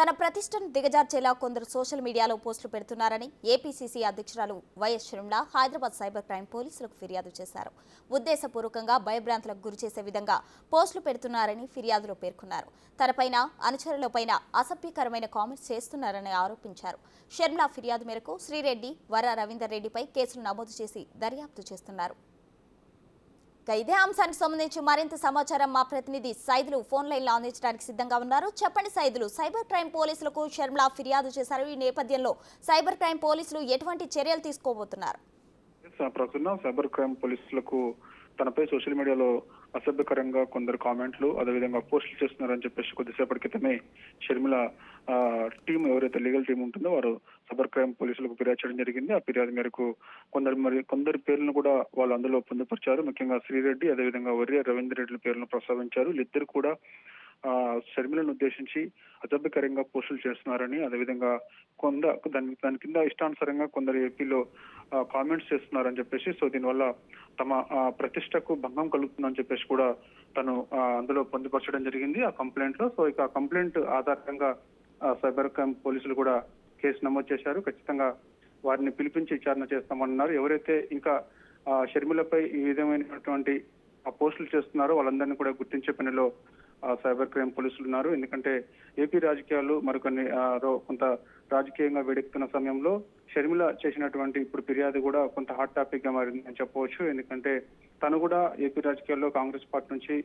తన ప్రతిష్టను దిగజార్చేలా కొందరు సోషల్ మీడియాలో పోస్టులు పెడుతున్నారని ఏపీసీసీ అధ్యక్షురాలు YS Sharmila Hyderabad cyber crime పోలీసులకు ఫిర్యాదు చేశారు. ఉద్దేశపూర్వకంగా భయభ్రాంతులకు గురిచేసే విధంగా పోస్టులు పెడుతున్నారని ఫిర్యాదులో పేర్కొన్నారు. తనపైన అనుచరులపైన అసభ్యకరమైన కామెంట్స్ చేస్తున్నారని ఆరోపించారు. షర్మిల ఫిర్యాదు మేరకు శ్రీరెడ్డి, వర రవీందర్ రెడ్డిపై కేసులు నమోదు చేసి దర్యాప్తు చేస్తున్నారు. ఇదే అంశానికి సంబంధించి మరింత సమాచారం మా ప్రతినిధి సైదులు ఫోన్ లైన్ లో అందించడానికి సిద్ధంగా ఉన్నారు. చెప్పండి సైదులు, సైబర్ క్రైమ్ పోలీసులకు షర్మిల ఫిర్యాదు చేశారు. ఈ నేపథ్యంలో సైబర్ క్రైమ్ పోలీసులు ఎటువంటి చర్యలు తీసుకోబోతున్నారు? సైబర్ క్రైమ్ పోలీసులకు తనపై సోషల్ మీడియాలో అసభ్యకరంగా కొందరు కామెంట్లు అదేవిధంగా పోస్టులు చేస్తున్నారని చెప్పేసి కొద్దిసేపటి క్రితమే షర్మిల టీం ఎవరైతే లీగల్ టీం ఉంటుందో వారు సైబర్ క్రైమ్ పోలీసులకు ఫిర్యాదు చేయడం జరిగింది. ఆ ఫిర్యాదు మేరకు కొందరి పేర్లను కూడా వాళ్ళు అందులో పొందుపరిచారు. ముఖ్యంగా శ్రీరెడ్డి అదేవిధంగా వరి రవీందర్ రెడ్డి పేర్లను ప్రస్తావించారు. వీళ్ళిద్దరు కూడా షర్మిలను ఉద్దేశించి అసభ్యకరంగా పోస్టులు చేస్తున్నారని, అదేవిధంగా దాని కింద ఇష్టానుసారంగా కొందరు ఏపీలో కామెంట్స్ చేస్తున్నారని చెప్పేసి, సో దీనివల్ల తమ ప్రతిష్టకు భంగం కలుగుతుందని చెప్పేసి కూడా తను అందులో పొందుపరచడం జరిగింది ఆ కంప్లైంట్ లో. సో ఇక ఆ కంప్లైంట్ ఆధారంగా సైబర్ క్రైమ్ పోలీసులు కూడా కేసు నమోదు చేశారు. ఖచ్చితంగా వారిని పిలిపించి విచారణ చేస్తామన్నారు. ఎవరైతే ఇంకా షర్మిలపై ఈ విధమైనటువంటి పోస్టులు చేస్తున్నారో వాళ్ళందరినీ కూడా గుర్తించే పనిలో సైబర్ క్రైమ్ పోలీసులు ఉన్నారు. ఎందుకంటే ఏపీ రాజకీయాలు మరికొన్ని కొంత రాజకీయంగా వేడెక్కుతున్న సమయంలో షర్మిల చేసినటువంటి ఇప్పుడు ఫిర్యాదు కూడా కొంత హాట్ టాపిక్ గా మారింది అని చెప్పవచ్చు. ఎందుకంటే తను కూడా ఏపీ రాజకీయాల్లో కాంగ్రెస్ పార్టీ నుంచి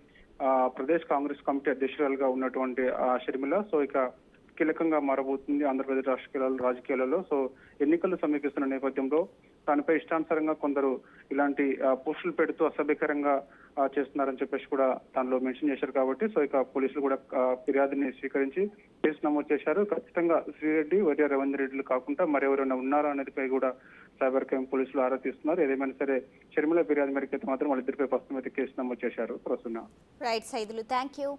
ప్రదేశ్ కాంగ్రెస్ కమిటీ అధ్యక్షురాలుగా ఉన్నటువంటి షర్మిల సో ఇక కీలకంగా మారబోతుంది ఆంధ్రప్రదేశ్ రాజకీయాలలో. సో ఎన్నికలు సమీపిస్తున్న నేపథ్యంలో తనపై ఇష్టానుసారంగా కొందరు ఇలాంటి పోస్టులు పెడుతూ అసభ్యకరంగా చేస్తున్నారని చెప్పేసి కూడా దానిలో మెన్షన్ చేశారు. కాబట్టి సో ఇక పోలీసులు కూడా ఫిర్యాదుని స్వీకరించి కేసు నమోదు చేశారు. ఖచ్చితంగా శ్రీరెడ్డి, వరి రవీందర్ రెడ్డిలు కాకుండా మరెవరైనా ఉన్నారా అనేదిపై కూడా సైబర్ క్రైమ్ పోలీసులు ఆరా తీస్తున్నారు. ఏదేమైనా సరే షర్మిల ఫిర్యాదు మేరకు మాత్రం వాళ్ళిద్దరిపై ప్రస్తుతం అయితే కేసు నమోదు చేశారు. ప్రస్తుతం రైట్ సైదులు, థ్యాంక్ యూ.